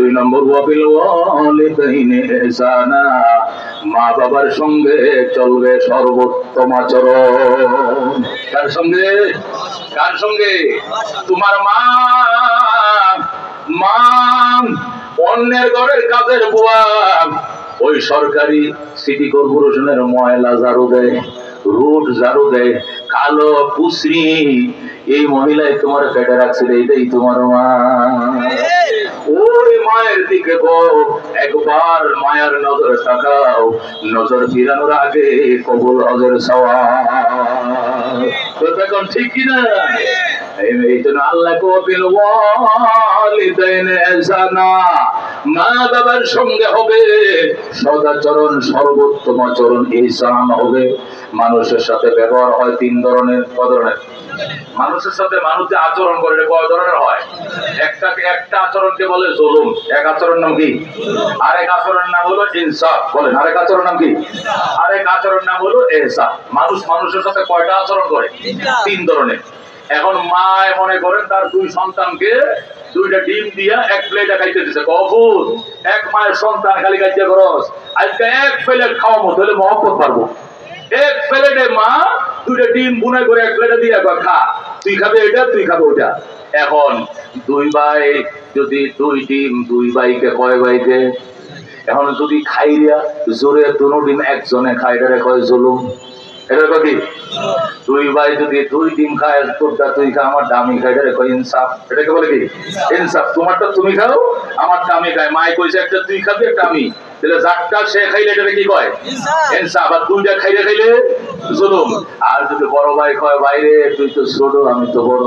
দুই নম্বর ওয়াবিল ওয়ালিদাইনি ইহসানা, মা বাবার সঙ্গে চলবে সর্বোত্তম আচরণ। কার সঙ্গে? কার সঙ্গে? তোমার মা। মা অন্যের ঘরের কাজের বুয়া, ওই সরকারি সিটি কর্পোরেশনের ময়লা ঝাড়ু দেয়, রোড ঝাড়ু দেয়, কালো কুসরি, এই মহিলাই তোমার পেটে রাখছিল, এইটাই তোমার মা। ওই মায়ের দিকে একবার মায়ের নজর তাকাও, নজর ফিরানোর আগে কবুল হজের সওয়াব। ঠিক কিনা? এই জন্য আল্লাহ কবিল ওয়ালিদাইনি ইহসানা, মা বাবার সঙ্গে হবে সদাচরণ, সর্বোত্তম আচরণ, ইহসান হবে। মানুষের সাথে ব্যবহার হয় তিন ধরনের। কয় ধরনের? মানুষের সাথে মানুষ যে আচরণ করে কয় ধরনের হয়? একটা আচরণকে বলে জুলুম, এক আচরণ নাম কি? আরেক আচরণ নাম হলো ইনসাফ। বলেন, আরেক আচরণ নাম কি? আরেক আচরণ নাম হলো ইহসান। মানুষ মানুষের সাথে কয়টা আচরণ করে? তিন ধরনের। এখন মা মনে করেন তার দুই সন্তানকে দুইটা ডিম দিয়া এক প্লেটে খাইতে দিছে। কখন এক মায়ের সন্তান খালি খাইতে খরচ, আজকে এক প্লেট খাওয়া মতো হলে মহব্বত পারবো। এক প্লেটে মা দুইটা ডিম বুনাই করে এক প্লেটে দিয়ে খা, তুই খাবে এটা, তুই খাবে ওটা। এখন দুই ভাই যদি দুই ডিম, দুই ভাইকে কয় ভাইকে? এখন যদি খাইয়া জোরে দুনো ডিম একজনে খায়, এটা কয় জুলুম। এটা কি? দুই ভাই যদি দুই ডিম খায়, তোরটা তুই খা, আমার দামি খাই, এটা কয় ইনসাফ। এটাকে বলে কি? ইনসাফ। তোমারটা তুমি খাও, আমারটা আমি খাই। মায় কইছে একটা তুই খাবি, একটা আমি, তাহলে যারটা সে খাইলে এটা কি কয়? ইনসাফ। আর দুইটা খাইলে জুলুম। আর যদি বড় ভাই কয়, বাইরে তুই তো ছোট, আমি তো বড়,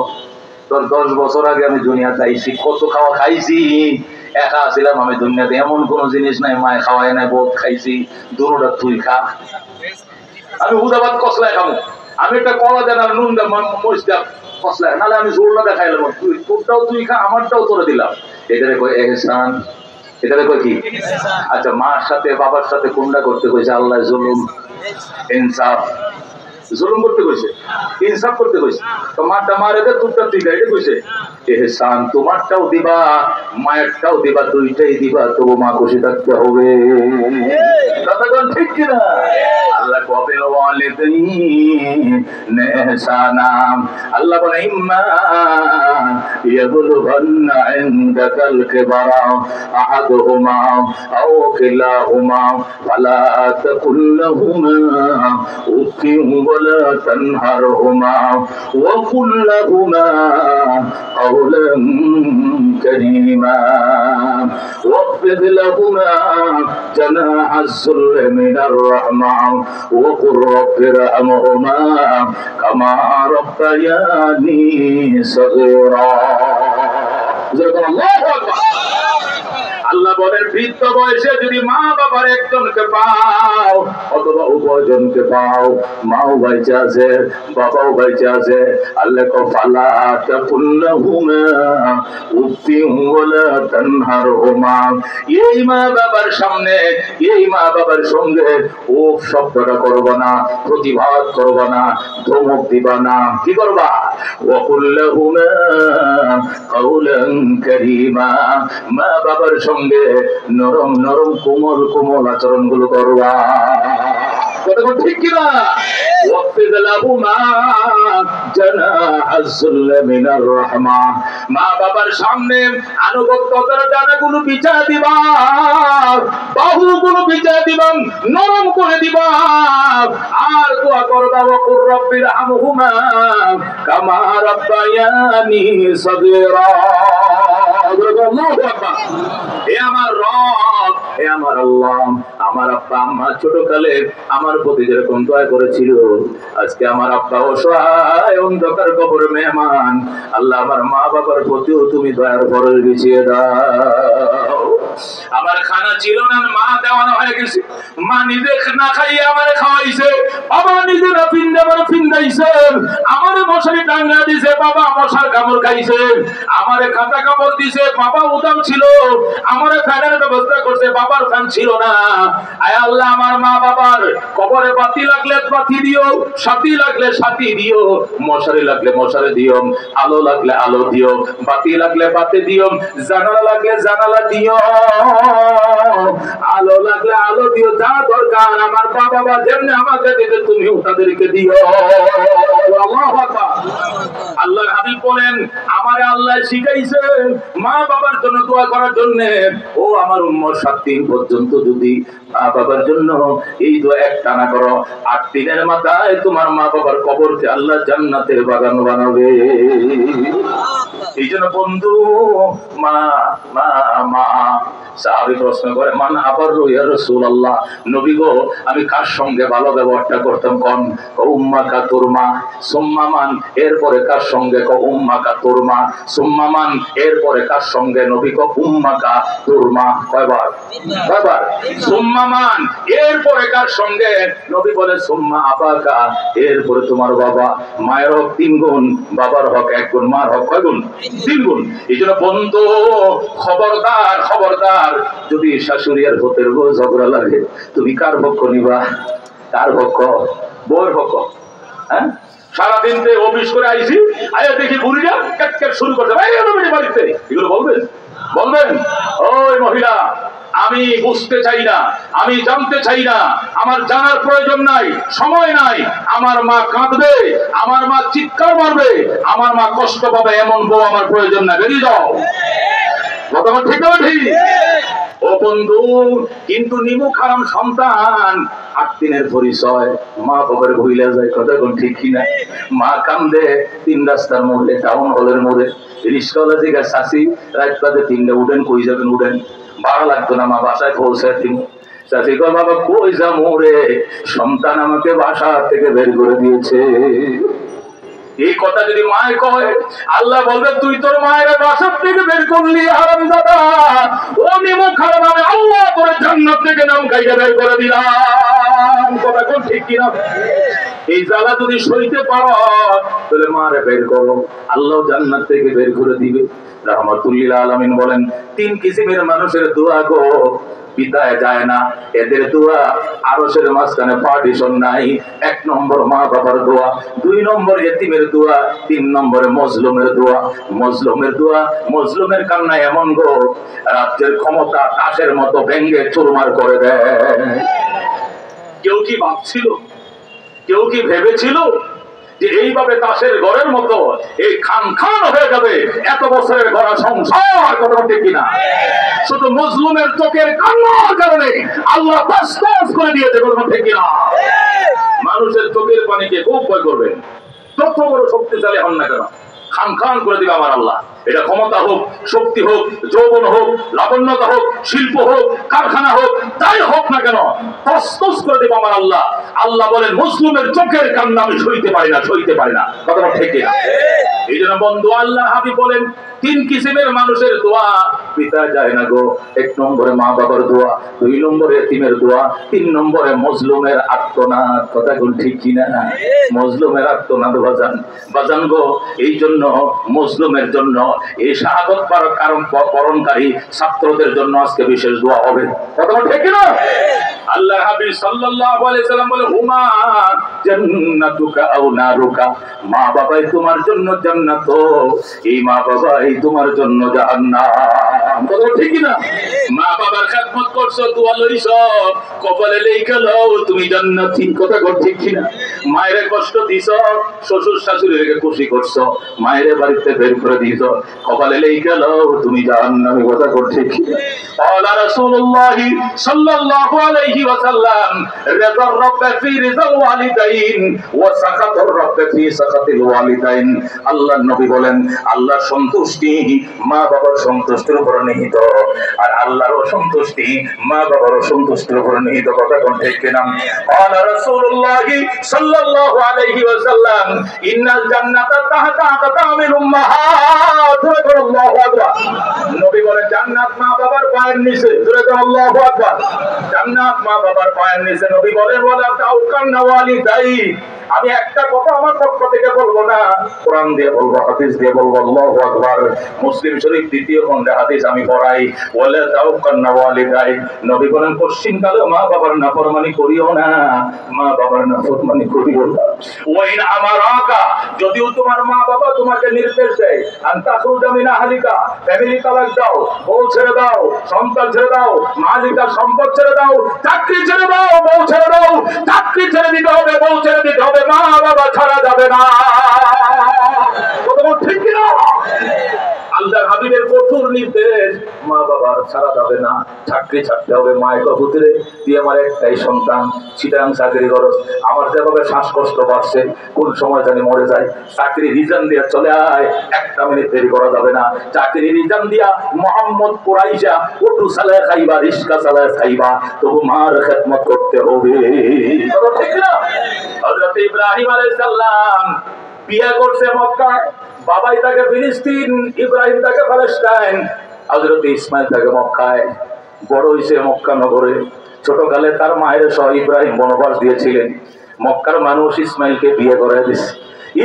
তোর 10 বছর আগে আমি দুনিয়াতে আইছি, কত খাওয়া খাইছি, একা ছিলাম আমি দুনিয়াতে, এমন কোন জিনিস নাই মায় খাওয়াই নাই, বহুত খাইছি, দুটোটা তুই খা। আমি হুদাবাদ কসলায় খাবো, আমি একটা কলা দেন আর নুন দেন মরিচ দেন কসলায়, নাহলে আমি জোরটা দেখাইলাম, তুই তোরটাও তুই খা, আমারটাও তোরে দিলাম। এটারে কয় ইহসান। এটারে কয় কি? আচ্ছা, মার সাথে বাবার সাথে কোনটা করতে কইছে আল্লাহ? জুলুম। ইনসাফ। জুলুম করতে কইছে, ইনসাফ করতে কইছে। তো মারটা মারে দে, তোরটা তুই খা, এটা কইছে ইহসান। তোমারটাও দিবা, মায়েরটাও দিবা, দুইটাই দিবা, তবু মা খুশি থাকতে হবে। কথাটা ঠিক কিনা? আল্লাহ কবিল ওয়ালিদাইনি ইহসানা, আল্লাহ বলে ইম্মা ইয়াবলুগান্না ইনদাকাল কিবারা আহাদুহুমা আও কিলাহুমা ফালা তাকুল লাহুমা উফিন ওয়ালা তানহারহুমা ওয়া কুল লাহুমা قولا كريما واخفض لهما جناح الذل من الرحمة وقل رب ارحمهما كما ربياني صغيرا। আল্লাহ বলেন, বৃদ্ধ বয়সে যদি মা বাবার একজনকে পাও অথবা উভয়জনকে পাও, মাও বাইচে আছে, বাবাও বাইচে আছে, আল্লাহ কো ফালা তাকুল লাহুমা উফিন ওয়ালা তানহারহুমা, এই মা বাবার সামনে, এই মা বাবার সঙ্গে উফ শব্দটা করবা না, প্রতিবাদ করবা না, ধমক দিবা না, কি করবা? ওয়া কুল লাহুমা কাওলান কারীমা, মা বাবার সঙ্গে নরম নরম কোমল কোমল আচরণ গুলো করবা। কথা ঠিক কিনা? ওয়াফিদ লাহুমা জানাহাজ যুল্লি মিনার রাহমা, মা বাবার সামনে আনুগত্যতার ডানাগুলো বিছা দিবা, বাহুগুলো বিছা দিবা, নরম করে দিবা, আর দোয়া করবা ওয়াকুর রাব্বির হামহুমা কামা রাব্বায়ানি সাগীরা। হে আমার রব, হে আমার আল্লাহ, আমার আব্বা আম্মা ছোটকালে আমার প্রতি যেরকম দয়া করেছিল, আজকে আমার আব্বা অসহায় অন্ধকার কবরে মেহমান, আল্লাহ আমার মা বাবার প্রতিও তুমি দয়ার পরশ বিছিয়ে দাও। আমার খানা ছিল না, মা দেওয়ানো হয়ে গেছে, মা নিজে না খাইয়ে আমার খাওয়াইছে, বাবা নিজে না পিন্ডে আমার পিন্দাইছে, আমার মশারি টাঙ্গা দিছে, বাবা মশার কামড় খাইছে, আমারে খাতা কাপড় দিছে, বাবা উদাম ছিল, আমারে ফ্যানের ব্যবস্থা করছে, বাবার ফ্যান ছিল না। আয় আল্লাহ, আমার মা বাবার কবরে বাতি লাগলে বাতি দিও, সাথী লাগলে সাথী দিও, মশারি লাগলে মশারি দিও, আলো লাগলে আলো দিও, বাতি লাগলে বাতি দিও, জানালা লাগলে জানালা দিও, আলো লাগলে আলো দিও, যা দরকার আমার বাবা বা যেমনি আমাকে দিতে তুমিও তাদেরকে দিও। আল্লাহু আকবার। আল্লাহর হাবিব বলেন, আমারে আল্লাহ শিখাইছে মা বাবার জন্য দোয়া করার জন্য। ও আমার উম্মত, 7 দিন পর্যন্ত যদি মা বাবার জন্য এই দোয়া একটানা করো, 8 দিনের মাথায় তোমার মা বাবার কবরকে আল্লাহ জান্নাতের বাগান বানাবে। এই জন্য বন্ধু, মা মা মা সাহাবী প্রশ্ন করে, মান আবারু ইয়া রাসূলুল্লাহ, নবী গো আমি কার সঙ্গে ভালো ব্যবহারটা করতাম কোন? উম্মাকা তোর মা, সুম্মা মান, এরপরে কার সঙ্গে? উম্মাকা তোর মা, সুম্মা মান, এরপরে কার সঙ্গে? নবী গো উম্মাকা তোর মা। কয়বার? কয়বার? সুম্মা মান, এরপরে কার সঙ্গে? নবী বলে সুম্মা আবাকা, এরপরে তোমার বাবা। মায়ের হক 3 গুণ, বাবার হক 1 গুণ, মার হক কয় গুণ? 3 গুণ। এই জন্য বন্ধু, খবরদার খবরদার, যদি শাশুড়ি আর ভূতের বউ ঝগড়া লাগে, তুমি কার পক্ষ নিবা? কার পক্ষ? বউয়ের পক্ষ। হ্যাঁ, সারাদিন অফিস করে আইছি, আয়া দেখি বুড়িরা ক্যাট শুরু করতে বাড়িতে, এগুলো বলবেন? বলবেন? ওই মহিলা, আমি বুঝতে চাই না, আমি জানতে চাই না, আমার জানার প্রয়োজন নাই, সময় নাই। আমার মা কাঁদবে, আমার মা চিৎকার মারবে, আমার মা কষ্ট পাবে, এমন বউ আমার প্রয়োজন না। বেরিয়ে যাও। কথা ঠিক না ঠিক? ও বন্ধু, কিন্তু নিমুখ হারাম সন্তান 8 দিনের পরিচয়, মা বাবার ভুইলা যায়। কথা কোন ঠিক কিনা? মা কান্দে 3 রাস্তার মোড়ে, টাউন হলের মোড়ে, রিস্কাওয়ালা জিজ্ঞাসা, চাষি রাত বাজে 3টে, উঠেন, কই যাবেন? উঠেন, ভাড়া লাগতো না, মা বাসায় পৌঁছায় দিন। চাষি কয়, বাবা কই যাবো রে, সন্তান আমাকে বাসা থেকে বের করে দিয়েছে। এই কথা যদি মায় কয়, আল্লাহ বলবে, তুই তোর মায়ের বাসার থেকে বের করলি হারামজাদা, ও নিমুখ হারাম, আমি আল্লাহ তোর জান্নাত থেকে নাম গাইয়া বের করে দিলাম। কথা কোন ঠিক কিনা? এই জ্বালা যদি সইতে পারো, তাহলে মারে বের করো, আল্লাহ জান্নাত থেকে বের করে দিবে। রাহমাতুল্লিল আলামিন বলেন, 3 কিসিমের মানুষের দোয়া গো বিদায় যায় না, এদের দোয়া আরশের মাঝখানে পার্টিশন নাই। 1 নম্বর মা বাবার দোয়া, 2 নম্বর এতিমের দোয়া, 3 নম্বরে মজলুমের দোয়া। মজলুমের দোয়া, মজলুমের কান্না এমন গো, রাজ্যের ক্ষমতা তাসের মতো ভেঙ্গে চুরমার করে দেয়। কেউ কি ভাবছিল, কেউ কি ভেবেছিল যে এইভাবে তাসের ঘরের মতো এই খান খান হয়ে যাবে এত বছরের গড়া সংসার? কথা ঠিক কিনা? শুধু মজলুমের চোখের কান্নার কারণে আল্লাহ তসতস করে দিয়েছে। কথা ঠিক কিনা? মানুষের চোখের পানিকে খুব ভয় করবেন, যত বড় শক্তিশালী হন না কেন, খান খান করে দিবে আমার আল্লাহ। এটা ক্ষমতা হোক, শক্তি হোক, যৌবন হোক, লাবণ্যতা হোক, শিল্প হোক, কারখানা হোক, তাই হোক না কেন, তসতস করে দেব আমার আল্লাহ। আল্লাহ বলেন, মুসলিমের চোখের কান্না আমি সইতে পারি না, সইতে পারি না। কথাটা ঠিক না? এই জন্য বন্ধু, আল্লাহ হাবিব বলেন, 3 কিসিমের মানুষের দোয়া পিতা যায় না গো। 1 নম্বরে মা বাবার দোয়া, 2 নম্বরে এতিমের দোয়া, 3 নম্বরে মজলুমের আর্তনাদ। কথা কোন ঠিক কিনা? মজলুমের আর্তনাদ বাজান, বাজান গো। এই জন্য মজলুমের জন্য, এই শাহাদত পাওয়ার কারণ পরণকারী ছাত্রদের জন্য আজকে বিশেষ দোয়া হবে। কথা ঠিক কিনা? আল্লাহ হাবিব সাল্লাল্লাহু আলাইহি সাল্লাম বলে, হুমা জান্নাতুকা আও নারুকা, মা বাবাই তোমার জন্য জান্নাত, এই মা বাবাই তোমার জন্য জাহান্নাম। কথা ঠিক কিনা? মা বাবার খেদমত করছো, দোয়া লইছো, কপালে লেখা লও তুমি জান্নাতি। কথা ঠিক কিনা? মায়ের কষ্ট দিছো, শ্বশুর শাশুড়িকে খুশি করছো, মায়ের বাড়িতে বের করে দিছো, কপালে লেখা লও তুমি জাহান্নামী। কথা ঠিক কিনা? قال رسول الله صلى الله عليه وسلم رضا الرب في رضا الوالدين وسخط الرب في سخط الوالدين। আল্লাহ নবী বলেন, আল্লাহর সন্তুষ্টি মা বাবার সন্তুষ্টির উপর নিহিত, আর আল্লাহর অসন্তুষ্টি মা বাবার অসন্তুষ্টির উপর নিহিত। কথা কোন ঠিক কিনা? قال رسول الله صلى الله عليه وسلم ان الجنه تحت اقدام الامهات। আল্লাহু আকবার। নবী বলেন, জান্নাত মা বাবার পায়ের পায়ের নিচে, আল্লাহু আকবার। জান্নাত মা বাবার পায়ের নিচে। নবী বলেন ওয়ালা তাউকান্না ওয়ালিদাই। আমি একটা কথা আমার পক্ষ থেকে বলবো না, কোরআন দিয়ে বলবো, হাদিস দিয়ে বলবো। আল্লাহু আকবার। মুসলিম শরীফ 2য় খণ্ডে হাদিস আমি পড়াই, ওয়ালা তাউকান্না ওয়ালিদাই। নবী বলেন পশ্চিমকালে মা বাবার নাফরমানি করিও না, মা বাবার নাফরমানি করিও না। ওয়াইন আমারাকা, যদিও তোমার মা বাবা তোমাকে নির্দেশ দেয় আনতা খুরুজা মিন আহলিকা, ফ্যামিলি তালাক দাও, বউ ছেড়ে দাও, সন্তান ছেড়ে দাও, মালিকার সম্পদ ছেড়ে দাও, চাকরি ছেড়ে দাও, বউ ছেড়ে দাও, চাকরি ছেড়ে দিতে হবে, বউ ছেড়ে দিতে হবে, মা বাবা ছাড়া যাবে না। কথা ঠিক কিনা? আল্লাহর হাবিবের কঠোর নির্দেশ, মা বাবার ছাড়া যাবে না, চাকরি ছাড়তে হবে। মায়ের কবুতরে দিয়ে আমার একটাই সন্তান, চিটাং চাকরি খরচ, আমার যেভাবে শ্বাসকষ্ট বাড়ছে, কোন সময় জানি মরে যায়, চাকরি রিজান দিয়ে চলে আয়, 1 মিনিট দেরি করা যাবে না। চাকরি রিজান দিয়া মোহাম্মদ কুরাইশা অটো চালায় খাইবা, রিক্সা চালায় খাইবা, তবু মার খেদমত করতে হবে। ঠিক না? হযরত ইব্রাহিম আলাইহিস সালাম বিয়ে করছে মক্কায়, বাবাই তাকে ফিলিস্তিন, ইব্রাহিম তাকে প্যালেস্টাইন। হযরত ইসমাইল তাকে মক্কায়, বড় হইছে মক্কা নগরে। ছোটকালে তার মায়ের সহ ইব্রাহিম বনবাস দিয়েছিলেন। মক্কার মানুষ ইসমাইলকে বিয়ে করে দিছে।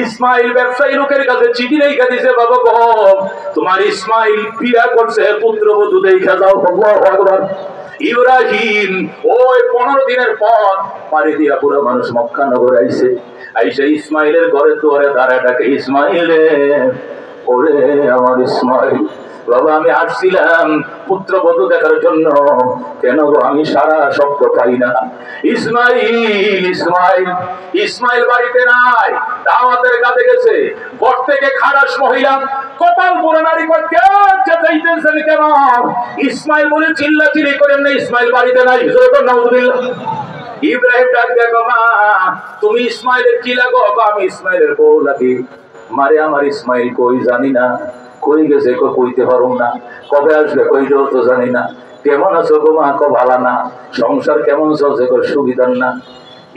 ইসমাইল ব্যবসায়ী লোকের কাছে চিঠি রেখে দিছে, বাবা গো তোমার ইসমাইল বিয়ে করছে, পুত্রবধূ দেখা যাও। আল্লাহু আকবার। ইব্রাহিম ওই 15 দিনের পর পাড়ি দিয়া পুরো মানুষ মক্কা নগরে আইছে। আইসা ইসমাইলের ঘরে দুয়ারে দাঁড়ায় ডাকে, ইসমাইলে, ওরে আমার ইসমাইল, বাবা আমি আসছিলাম পুত্রবধূ দেখার জন্য, কেন গো আমি সারা শব্দ পাই না। ইসমাইল ইসমাইল ইসমাইল বাড়িতে নাই, দাওয়াতের কাজে গেছে। ঘর থেকে খারাস মহিলা কপাল পুরো নারী চাইতেছেন কেন? ইসমাইল বলে চিল্লাচিল্লি করেন না, ইসমাইল বাড়িতে নাই। নাউযুবিল্লাহ। ইব্রাহিম ডাক দেখো, মা তুমি ইসমাইলের কি লাগো? আমি ইসমাইলের বউ লাগি। মারে আমার ইসমাইল কই জানি না, কই গেছে কইতে পারুম না, কবে আসবে কইলেও তো জানি না। কেমন আছো গো মা? ভালো না। সংসার কেমন চলছে? সুবিধার না।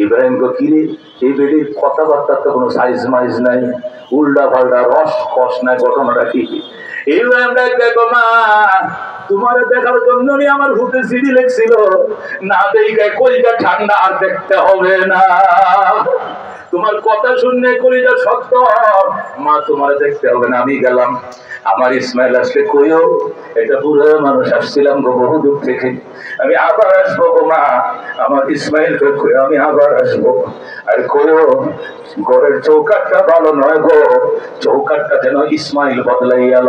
ইব্রাহিম কি রে, এই বেডির কথাবার্তার তো কোনো সাইজ মাইজ নাই, উল্টা পাল্টা রস কষ নাই, ঘটনাটা কি? ইব্রাহিম ডাক দেখো, মা তোমার দেখার জন্য আমার হুটে সিঁড়ি লেগছিল, না দেখে কলিজা ঠান্ডা আর দেখতে হবে না। তোমার কথা শুনলে কলিজা সত্য, মা তোমার দেখতে হবে না, আমি গেলাম। আমার ইসমাইল আসলে কইও, এটা পুরো মানুষ আসছিলাম গো বহু দূর থেকে, আমি আবার আসবো গো মা। আমার ইসমাইল কই আমি আবার আসবো। আর কইও ঘরের চৌকাটটা ভালো নয় গো, চৌকাটটা যেন ইসমাইল বদলাই গেল।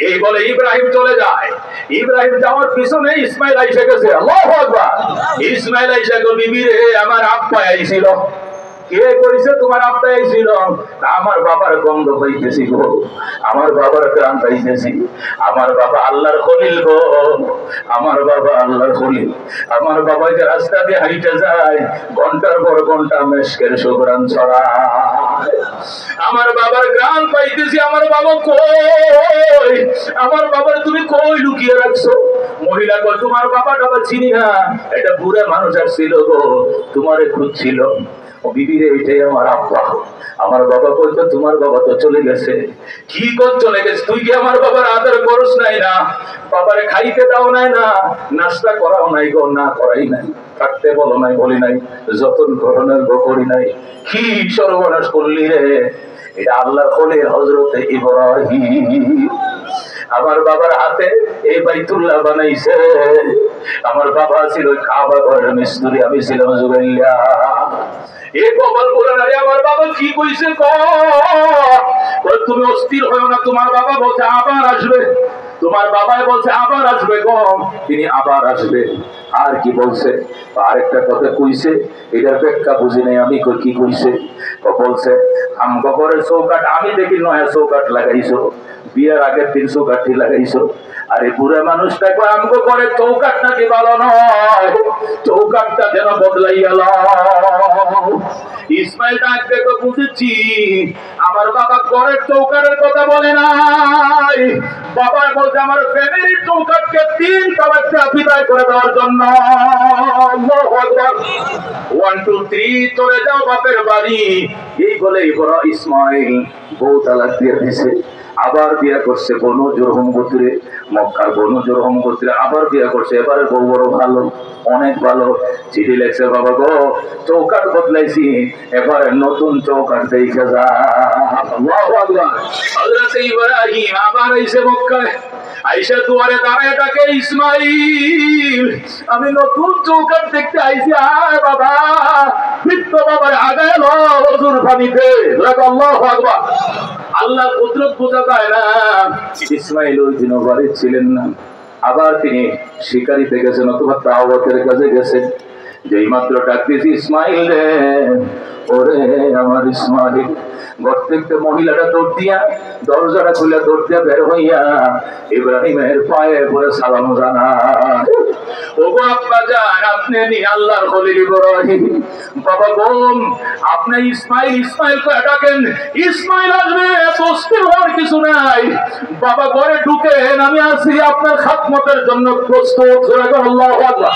এই বলে ইব্রাহিম চলে যায়। ইব্রাহিম যাওয়ার পিছনে ইসমাইল আইসা গেছে। আল্লাহু আকবার। ইসমাইল আইসা গো, বিবি রে আমার আব্বা আইছিল। কে কইছে? তোমার আব্বা আইছিল। আমার বাবার গন্ধ পাইতেছি গো, আমার বাবার প্রাণ পাইতেছি। আমার বাবা আল্লাহর খলিল গো, আমার বাবা আল্লাহর খলিল। আমার বাবা যে রাস্তা দিয়ে হাইটে যায়, ঘন্টার পর ঘন্টা মেশকের সুঘ্রাণ ছড়ায়। আমার বাবার গ্রাম পাইতেছি। আমার বাবা কই? আমার বাবার তুমি কই লুকিয়ে রাখছো? মহিলা কই, তোমার বাবা টাবা চিনি না, এটা বুড়া মানুষ আসছিল গো, তোমারে খুঁজছিল। বিবিরে এটাই আমার আব্বা। আমার বাবা কইতো তোমার বাবা তো চলে গেছে। কি কর চলে গেছে? তুই কি আমার বাবার আদর করস নাই? না বাবারে খাইতে দাও নাই, না নাস্তা করাও নাই গো, না করাই নাই, থাকতে বলো নাই, বলি নাই, যতন করণের গো করি নাই। কি সর্বনাশ করলি রে? এটা আল্লাহর খলিল হযরতে ইব্রাহিম। আমার বাবার হাতে এই বাইতুল্লাহ বানাইছে। আমার বাবা ছিল কাবা ঘরের মিস্ত্রি, আমি ছিলাম জুবাইয়া। এই কপাল বলে না রে, আমার বাবা কি কইছে কই? তুমি অস্থির হয়ো না, তোমার বাবা বলছে আবার আসবে। তোমার বাবাই বলছে আবার আসবে গো, তিনি আবার আসবে। আর কি বলছে? আরেকটা কথা কইছে, এটার ব্যাখ্যা বুঝি নাই আমি। কি কইছে? বলছে আমগো ঘরের চৌকাট আমি দেখি নয়া চৌকাট লাগাইছো, বিয়ের আগের দিন চৌকাঠি লাগাইছো। আরে বুড়া মানুষটা কয় আমগো ঘরের চৌকাট নাকি ভালো নয়, চৌকাটটা যেন বদলাই গেল। ইসমাইল ডাক দেখো, বুঝেছি আমার বাবা ঘরের চৌকাটের কথা বলে নাই, বাবা বলছে আমার ফ্যামিলির চৌকাটকে 3 তলাটা বিদায় করে দেওয়ার জন্য। 1 2 3 চলে যাও বাপের বাড়ি। এই বলে বড় ইসমাইল বউ তালাক দিয়ে দিছে। আবার বিয়ে করছে বনু জুরহুম গোত্রে, মক্কার বনু জুরহুম গোত্রে আবার বিয়ে করছে। এবারে বউ বড় ভালো, অনেক ভালো। চিঠি লেখছে, বাবা গো চৌকাট বদলাইছি, এবারে নতুন চৌকাট দেখে যা। আল্লাহু আকবার। হযরত ইব্রাহিম আবার আইছে মক্কায়, আইসা দুয়ারে দাঁড়ায় ডাকে, ইসমাইল আমি নতুন চৌকাট দেখতে আইছি, আয় বাবা। বৃদ্ধ বাবার আগায় লো হুজুর পানিতে। আল্লাহু আকবার। আল্লাহ কুদরত বোঝা যায় না। ইসমাইল ওই দিনও বাড়ি ছিলেন না। আবার তিনি শিকারিতে গেছেন অথবা দাওয়াতের কাজে গেছেন। যেই মাত্র ডাক দিয়েছি, ইসমাইল রে, ওরে আমার ইসমাইল, ঘর থেকে মহিলাটা দৌড় দিয়া, দরজাটা খুলে দৌড় দিয়া বের হইয়া ইব্রাহিমের পায়ে পরে সালাম জানায়, ওগো আব্বা জান, আপনি নি আল্লাহর খলিল ইব্রাহিম। বাবা বোন, আপনি ইসমাইল ইসমাইল করে ডাকেন, ইসমাইল আসবে, অস্থির হওয়ার কিছু নাই। বাবা ঘরে ঢুকেন, আমি আছি আপনার খাতমতের জন্য প্রস্তুত। আল্লাহু আকবার।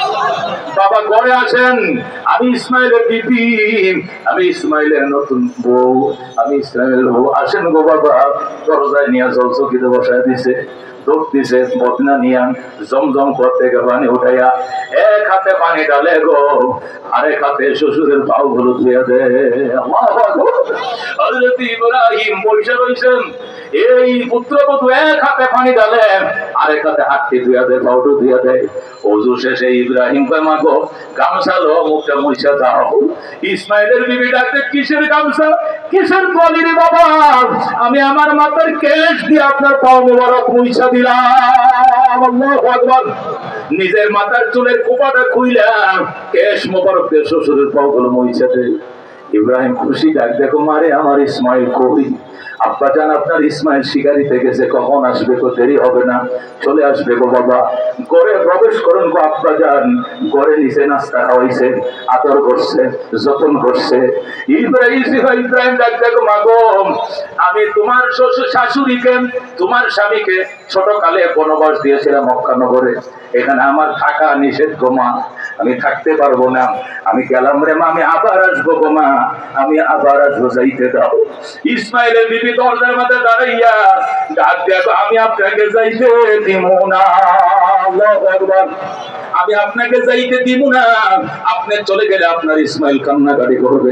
বাবা ঘরে আসেন, আমি ইসমাইলের বিবি, আমি ইসমাইলের নতুন বউ, আমি ইসমাইলের বউ। আসেন গো বাবা। দরজায় নিয়ে জল চকিতে বসায় দিছে, দৌড় দিছে, বদনা নিয়া জমজম করতে গিয়ে পানি উঠাইয়া এক হাতে পানি ডালে গো, আরেক হাতে শ্বশুরের পাও গুলো ধুয়ে দে। হযরত ইব্রাহিম বসে রয়েছেন, এই পুত্রবধূ এক হাতে পানি ডালে, আরেক হাতে হাতটি ধুয়ে দেয়, পাউডু ধুয়ে দেয়। ওযু শেষে ইব্রাহিম কয়, মা গো গামছা লো, মুখটা মুছা দাও। ইসমাইলের বিবি ডাকতে, কিসের গামছা, কিসের বলি রে বাবা, আমি আমার মাথার কেশ দিয়ে আপনার পাও মোবারক মুছা দিলাম। আল্লাহু আকবার। নিজের মাথার চুলের কোপাটা খুইলাম, কেশ মোবারক দিয়ে শ্বশুরের পাও গুলো মুছা দেয়। ইব্রাহিম খুশি, ডাক দেখো মারে, আমার ইসমাইল কই? আব্বা জান আপনার ইসমাইল শিকারিতে গেছে, কখন আসবে? তো দেরি হবে না, চলে আসবে গো বাবা। ঘরে প্রবেশ করুন গো আব্বা জান। ঘরে নিচে নাস্তা খাওয়াইছে, আদর করছে, যত্ন করছে। ইব্রাহিম ডাক দেখো, মা গো আমি তোমার শ্বশুর শাশুড়িকে, তোমার স্বামীকে ছোটকালে বনবাস দিয়েছিলাম মক্কা নগরে, এখানে আমার থাকা নিষেধ গো মা, আমি থাকতে পারবো না, আমি গেলাম রে মা, আমি আবার আসবো গো মা, আমি আবার আসবো, যাইতে দাও। ইসমাইলের বিবি দরজার মধ্যে দাঁড়াইয়া ডাক দেখো, আমি আপনাকে যাইতে দিব না। আল্লাহু আকবার। আমি আপনাকে যাইতে দিব না, আপনি চলে গেলে আপনার ইসমাইল কান্নাকাটি করবে,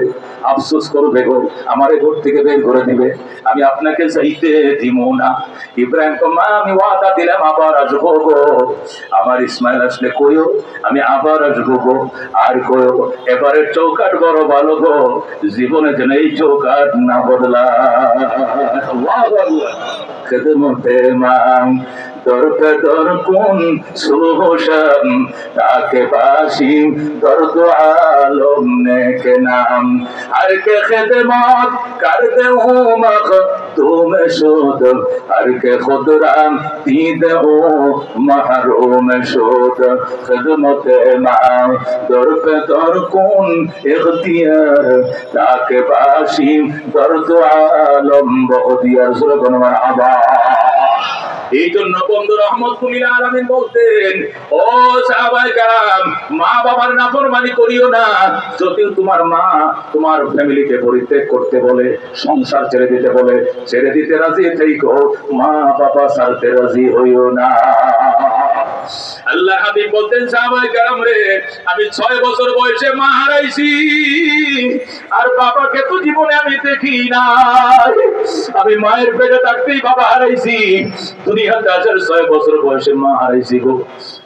আফসোস করবে গো, আমার ঘর থেকে বের করে দিবে, আমি আপনাকে যাইতে দিব না। ইব্রাহিম তো, মা আমি ওয়াদা দিলাম আবার আসবো গো, আমার ইসমাইল আসলে কইও আমি আবার আসবো গো। আর কইও এবারের চৌকাট বড় ভালো গো, জীবনে যেন এই চৌকাট না বদলা। খেদমতে মাম দরপে দর কোন সুহসাম, তাকে বাসিম দর্দ আলম নেকে নাম, আর কে খেদমত করতে হো মখ তুম শুদ, আর কে খুদরাম দিদে হো মাহরুম শুদ। খেদমতে মাম দরপে দর কোন ইখতিয়ার, তাকে বাসিম দর্দ আলম বদিয়ার সুরগন মারহাবা। এই জন্য বন্ধু রহমতুল্লাহ আলামিন বলতেন, ও সাহাবায়ে কেরাম, মা বাবার নাফরমানি করিও না। যদিও তোমার মা তোমার ফ্যামিলিকে পরিত্যাগ করতে বলে, সংসার ছেড়ে দিতে বলে, ছেড়ে দিতে রাজি থেকো, মা বাবা ছাড়তে রাজি হইও না। আল্লাহ হাবিব বলতেন, সাহাবায়ে কেরাম রে, আমি 6 বছর বয়সে মা হারাইছি, আর বাবাকে তো জীবনে আমি দেখি না। আমি মায়ের পেটে থাকতেই বাবা হারাইছি, দুনিয়াতে আসার 6 বছর বয়সে মা হারাইছি গো।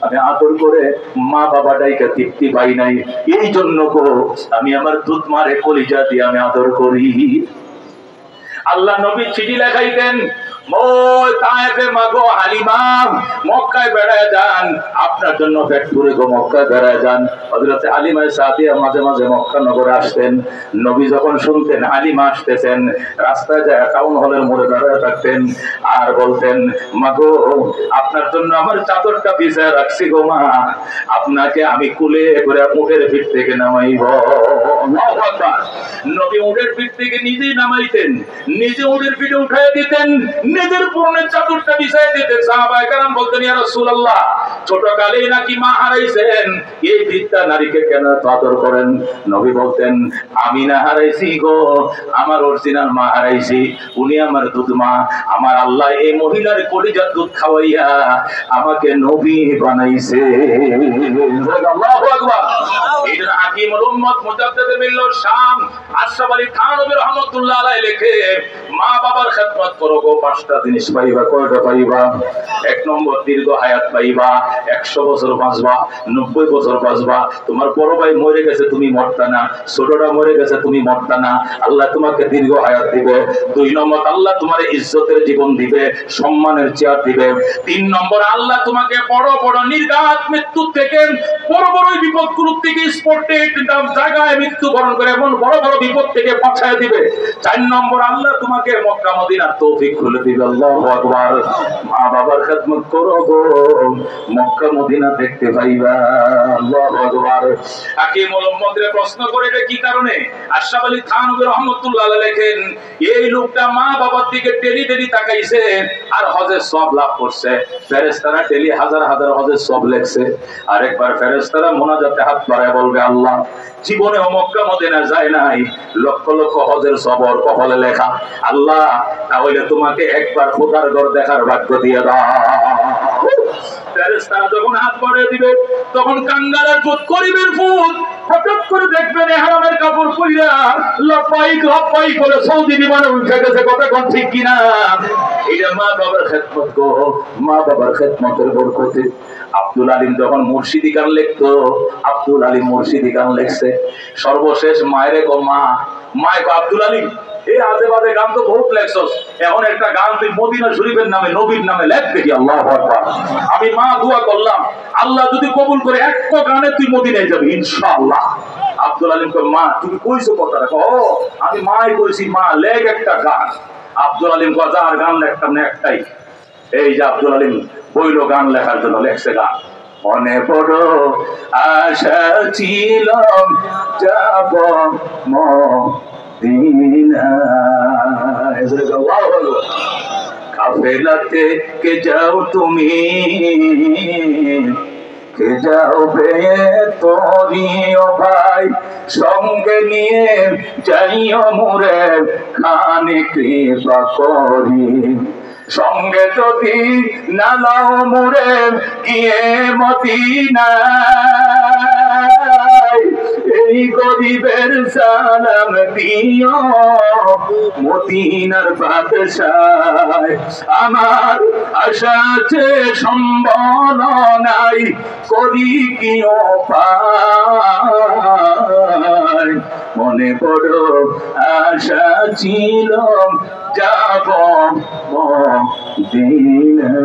আমি আদর করে মা বাবাটাইকে তৃপ্তি পাই নাই, এই জন্য গো আমি আমার দুধ মারে কলিজা দিয়ে আমি আদর করি। আল্লাহ নবী চিঠি লেখাইতেন, মক্কায় বেড়ায় যান, আপনার জন্য পেট পুরে গো মক্কায় বেড়ায় যান। হযরত হালিমা সাদিয়া মাঝে মাঝে মক্কা নগরে আসতেন। নবী যখন শুনতেন হালিমা আসতেছেন, রাস্তায় যায় টাউন হলের মোড়ে দাঁড়ায় থাকতেন আর বলতেন, মা গো আপনার জন্য আমার চাদরটা বিছায় রাখছি গো মা, আপনাকে আমি কুলে করে উটের পিঠ থেকে নামাইব। নবী উটের পিঠ থেকে নিজেই নামাইতেন, নিজে উটের পিঠে উঠাই দিতেন, নিজের পরনের চাদরটা বিছাই দিতেন। সাহাবায়ে কেরাম বলতেন, ইয়া রাসূলুল্লাহ ছোটকালেই নাকি মা হারাইছেন, এই বৃদ্ধা নারীকে কেন আদর করেন? নবী বলতেন, আমি না হারাইছি গো, আমার অরিজিনাল মা হারাইছি, উনি আমার দুধ মা। আমার আল্লাহ এই মহিলার কলিজার দুধ খাওয়াইয়া আমাকে নবী বানাইছে। আল্লাহু আকবার। এই জন্য হাকিমুল উম্মত মুজাদ্দিদ মিল্লাত শাম আশরাফ আলী থানভী রাহমাতুল্লাহ আলাইহি লেখে, মা বাবার খেদমত করো গো, 5টা জিনিস পাইবা। কয়টা পাইবা? 1 নম্বর, দীর্ঘ হায়াত পাইবা, 100 বছর বাঁচবা, 90 বছর বাঁচবা। তোমার বড় ভাই মরে গেছে, তুমি মরতা না, ছোটটা মরে গেছে, তুমি মরতা না, আল্লাহ তোমাকে দীর্ঘ হায়াত দিবে। 2 নম্বর, আল্লাহ তোমার ইজ্জতের জীবন দিবে, সম্মানের চেয়ার দিবে। 3 নম্বর, আল্লাহ তোমাকে বড় বড় নির্ঘাত মৃত্যু থেকে, বড় বড় বিপদগুলো থেকে, স্পটেড জায়গায় মৃত্যুবরণ করে এমন বড় বড় বিপদ থেকে বাঁচায় দিবে। 4 নম্বর, আল্লাহ তোমাকে মক্কা মদিনার তৌফিক খুলে দিবে। আল্লাহু আকবার। মা বাবার খেদমত করো গো, মক্কা মদিনা দেখতে পাইবা। আল্লাহু আকবার। হাকিমুল উম্মতরে প্রশ্ন করে, এটা কি কারণে? আশরাফ আলী থানভী রাহমাতুল্লাহ আলাইহি লেখেন, এই লোকটা মা বাবার দিকে টেলি টেলি তাকাইছে আর হজের সওয়াব লাভ করছে। ফেরেশতারা টেলি হাজার হাজার হজের সওয়াব লেখছে। আরেকবার ফেরেশতারা মুনাজাতে হাত বাড়ায় বলবে, আল্লাহ জীবনে মক্কা মদিনা যায় নাই, লক্ষ লক্ষ হজের সওয়াব কপালে লেখা, আল্লাহ তাহলে তোমাকে একবার খোদার ঘর দেখার ভাগ্য দিয়ে দাও। ফেরেশতারা যখন হাত বাড়িয়ে দিবে, তখন কাঙ্গালের ফুট, করিবের ফুট, হঠাৎ করে দেখবেন ইহরামের কাপড় পইরা লপাই লপাই করে সৌদি বিমানে উঠে গেছে। কথা কোন ঠিক কিনা? এটা মা বাবার খেদমত গো, মা বাবার খেদমতের বরকতে। আব্দুল আলিম যখন মুর্শিদি গান লিখতো, আব্দুল আলিম মুর্শিদি গান লিখছে। সর্বশেষ মায়েরে গো, মা মায় গো আব্দুল আলিম, এই আজে বাজে গান তো বহুত লেখছস, এখন একটা গান তুই মদিনা শরীফের নামে, নবীর নামে লেখ দেখি। আল্লাহু আকবার। আমি মা দোয়া করলাম, আল্লাহ যদি কবুল করে একটা গানে তুই মদিনায় যাবি ইনশাআল্লাহ। আব্দুল আলিম কই, মা তুমি কইছো কথাটা? ও আমি মাই কইছি, মা লেখ একটা গান। আব্দুল আলিম কয়, আর গান লেখতাম না, একটাই। এই যে আব্দুল আলিম বইল গান লেখার জন্য, লেখছে গান। মনে বড় আশা ছিল যাব মদিনায়, কাফেলাতে কে যাও তুমি, কে যাবে তোরি ও ভাই, সঙ্গে নিয়ে যাইও মোরে খানে কৃপা করি, সঙ্গে যদি না লাও মোরে গিয়ে মদিনায়, এই গরিবের সালাম দিও মদিনার বাদশাহ। আমার আশা আছে সম্বল নাই, করি কি উপায়, মনে বড় আশা ছিল যাব মদিনায়।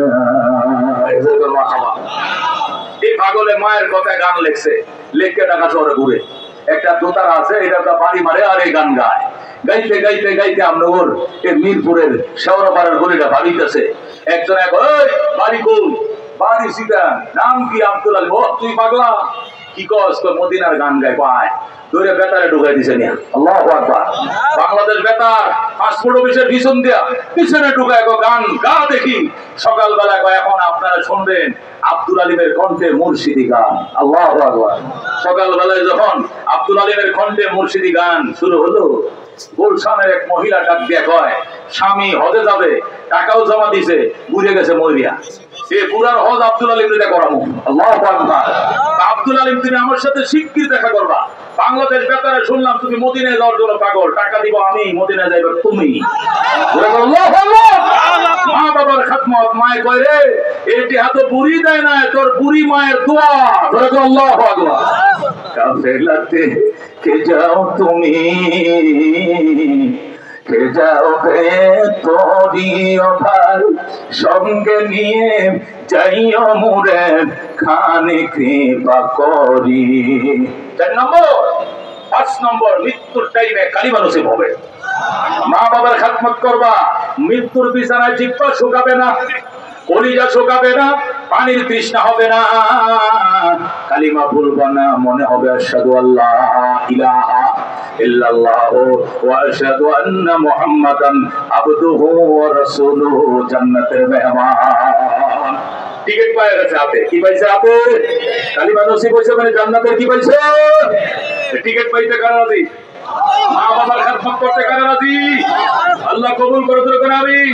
এই পাগলে মায়ের কথা গান লেখছে, লেখকে ঢাকা শহরে ঘুরে। একটা দোতারা আছে, এটা বাড়ি মারে আর এই গান গায়। গাইতে গাইতে গাইতে আমনগর এই মিরপুরের শেওড়াপাড়ার গলিটা ভাবিতেছে। একজন এক, ওই বাড়ি কই? বাড়ি সিধা। নাম কি? আব্দুল আলী। ও তুই পাগলা, কি কস? মদিনার গান গায়। পায় ধরে বেতারে ঢুকাই দিছে নিয়া। আল্লাহু আকবার। বাংলাদেশ বেতার পাসপোর্ট অফিসের পিছন দিয়া পিছনে ঢুকায় গান গা দেখি। সকালবেলা কয়, এখন আপনারা শুনবেন আব্দুল আলিমের কণ্ঠে মুর্শিদি গান। আল্লাহু আকবার। সকালবেলায় যখন আব্দুল আলিমের কণ্ঠে মুর্শিদি গান শুরু হলো, গুলশানের এক মহিলা ডাক দিয়ে কয়, স্বামী হজে যাবে, টাকাও জমা দিছে, বুঝে গেছে মরিয়া। এই পুরার হজ আব্দুল আলিম দিতে করাবো। আল্লাহু আকবার। আব্দুল আলিম, তুমি আমার সাথে শিগগির দেখা করবা। বাংলাদেশ বেতারে শুনলাম তুমি মদিনায় যাওয়ার জন্য পাগল, টাকা দিব আমি, মদিনায় যাইবে তুমি। মা বাবার খেদমত। মায় কয়, রে এটি হাতে বুড়ি দেয় না, তোর বুড়ি মায়ের দোয়া। আল্লাহু আকবার। কাফেলাতে কে যাও তুমি, কে যাবে তোরি ও ভাই, সঙ্গে নিয়ে যাইও মোরে খানে কৃপা করি। 4 নম্বর। 5 নম্বর, মৃত্যুর টাইমে কালিমা নসিব হবে। মা বাবার খেদমত করবা, মৃত্যুর বিছানায় জিহ্বা শুকাবে না, কলিজা শুকাবে না, পানির তৃষ্ণা হবে না, কালিমা ভুলবা না, মনে হবে আশহাদু আল্লা ইলাহা ইল্লাল্লাহু ওয়া আশহাদু আন্না মুহাম্মাদান আবদুহু ওয়া রাসূলুহু, জান্নাতের মেহমান। টিকিট পায় গেছে হাতে। কি পাইছে হাতে? কালিমা নসিব হয়েছে মানে জান্নাতের কি পাইছে? টিকিট পাইতে কারা রাজি? মা বাবার খেদমত করতে কারা রাজি? আল্লাহ কবুল করে দিল। আমিন।